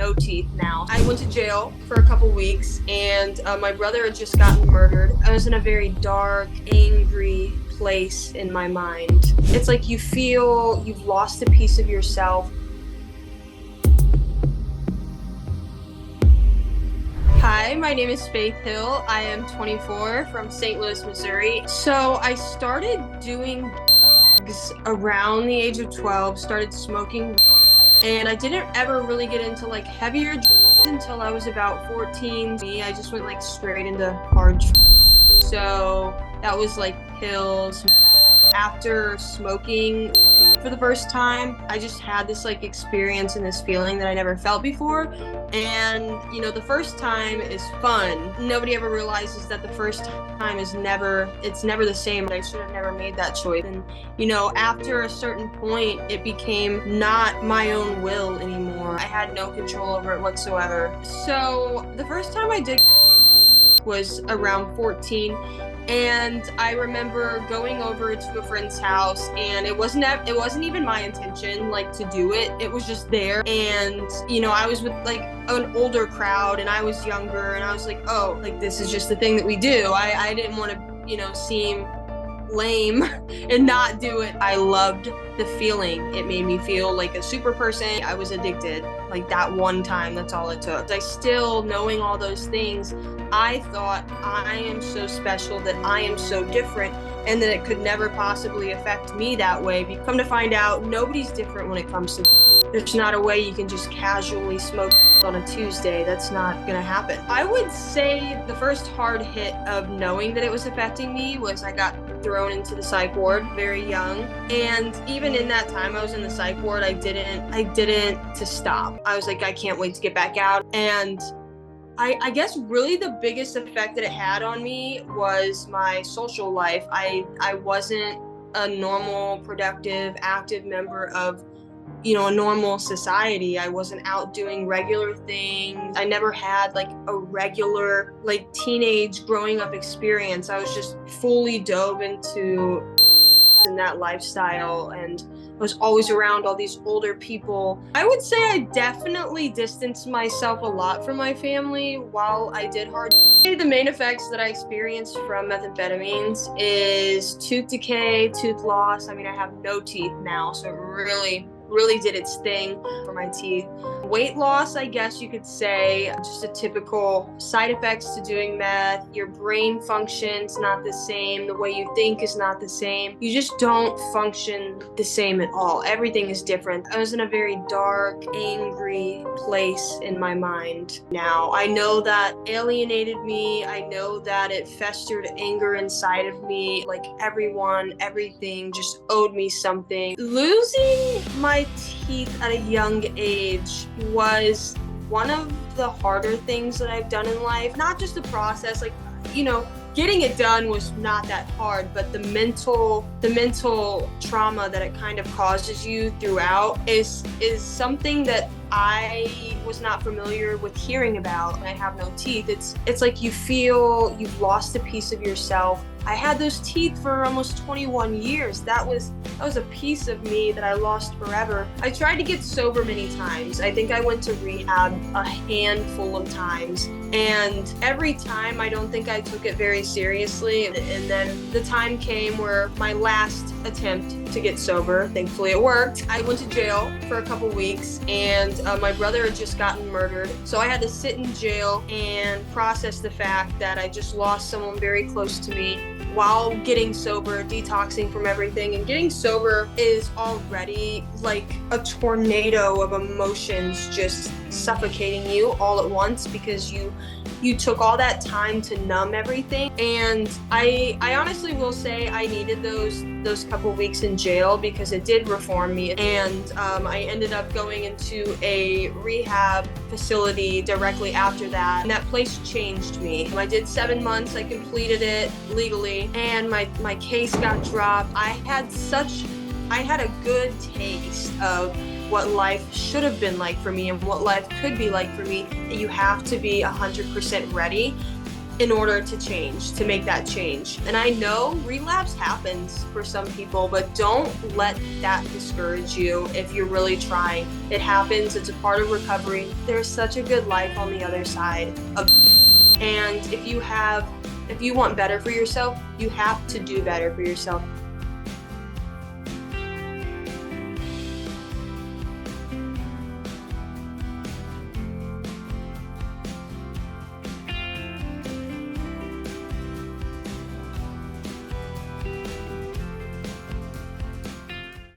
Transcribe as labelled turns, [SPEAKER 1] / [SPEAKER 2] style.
[SPEAKER 1] no teeth now. I went to jail for a couple weeks, and my brother had just gotten murdered. I was in a very dark, angry place in my mind. It's like you feel you've lost a piece of yourself. Hi, my name is Faith Hill. I am 24 from St. Louis, Missouri. So I started doing drugs around the age of 12, started smoking, and I didn't ever really get into like heavier drugs until I was about 14. I just went like straight into hard drugs. So that was like pills. After smoking for the first time, I just had this like experience and this feeling that I never felt before. And you know, the first time is fun. Nobody ever realizes that the first time is never the same. I should have never made that choice. And you know, after a certain point, it became not my own will anymore. I had no control over it whatsoever. So the first time I did was around 14. And I remember going over to a friend's house, and it wasn't even my intention like to do it. It was just there. And you know, I was with like an older crowd, and I was younger, and I was like, oh, like this is just the thing that we do. I didn't want to, you know, seem lame and not do it. I loved the feeling. It made me feel like a super person. I was addicted. Like that one time, that's all it took. I still, knowing all those things, I thought I am so special, that I am so different, and that it could never possibly affect me that way. Come to find out, nobody's different when it comes to. There's not a way you can just casually smoke on a Tuesday. That's not gonna happen. I would say the first hard hit of knowing that it was affecting me was I got thrown into the psych ward very young. And even in that time I was in the psych ward, I didn't to stop. I was like, I can't wait to get back out. And I guess really the biggest effect that it had on me was my social life. I wasn't a normal, productive, active member of, you know, a normal society. I wasn't out doing regular things. I never had like a regular like teenage growing up experience. I was just fully dove into in that lifestyle, and I was always around all these older people. I would say I definitely distanced myself a lot from my family while I did hard. The main effects that I experienced from methamphetamines is tooth decay, tooth loss. I mean, I have no teeth now, so it really did its thing for my teeth. Weight loss, I guess you could say, just a typical side effects to doing meth. Your brain functions not the same. The way you think is not the same. You just don't function the same at all. Everything is different. I was in a very dark, angry place in my mind. Now, I know that alienated me. I know that it festered anger inside of me. Like everyone, everything just owed me something. Losing my teeth at a young age was one of the harder things that I've done in life. Not just the process, like, you know, getting it done was not that hard, but the mental trauma that it kind of causes you throughout is something that I was not familiar with hearing about. I have no teeth. It's like you feel you've lost a piece of yourself. I had those teeth for almost 21 years. That was a piece of me that I lost forever. I tried to get sober many times. I think I went to rehab a handful of times. And every time I don't think I took it very seriously. And then the time came where my last attempt to get sober, thankfully it worked. I went to jail for a couple weeks, and my brother had just gotten murdered. So I had to sit in jail and process the fact that I just lost someone very close to me while getting sober, detoxing from everything. And getting sober is already like a tornado of emotions just suffocating you all at once, because you took all that time to numb everything. And I honestly will say I needed those couple weeks in jail, because it did reform me. And I ended up going into a rehab facility directly after that, and that place changed me. I did 7 months. I completed it legally, and my case got dropped. I had a good taste of what life should have been like for me and what life could be like for me. You have to be 100% ready. in order to change, to make that change. And I know relapse happens for some people, but don't let that discourage you if you're really trying. It happens, it's a part of recovery. There's such a good life on the other side of, and if you want better for yourself, you have to do better for yourself.